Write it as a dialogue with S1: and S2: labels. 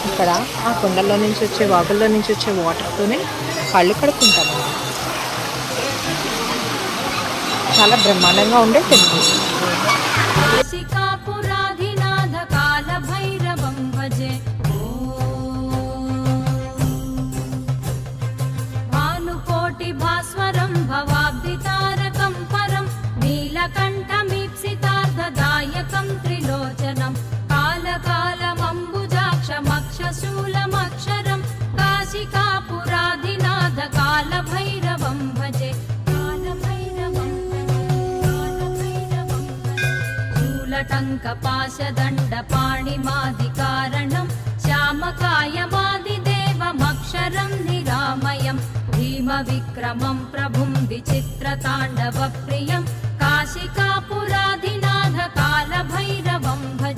S1: ఇక్కడ ఆ కొండల్లో నుంచి వచ్చే వాగుల్లో నుంచి వచ్చే వాటర్తోనే కళ్ళు కడుక్కుంటాము. చాలా బ్రహ్మాండంగా ఉండే టెంపుల్.
S2: భానుకోటి భాస్వరం భవాబ్ది తారకం పరం నీలకంఠమీప్సితార్థదాయకం త్రిలోచనం కాలకాలమంబుజాక్షమక్షశూలమక్షరం కాశికాపురాధినాథ కాలభైరవం భజే. శూలటంకపాశదండపాణిమాదికారణం శ్యామకాయమాదిదేవమక్షరం నిరామయం భీమవిక్రమం ప్రభుం విచిత్రతాండవ ప్రియం కాశికాపురాధినాథ కాలభైరవం భజే.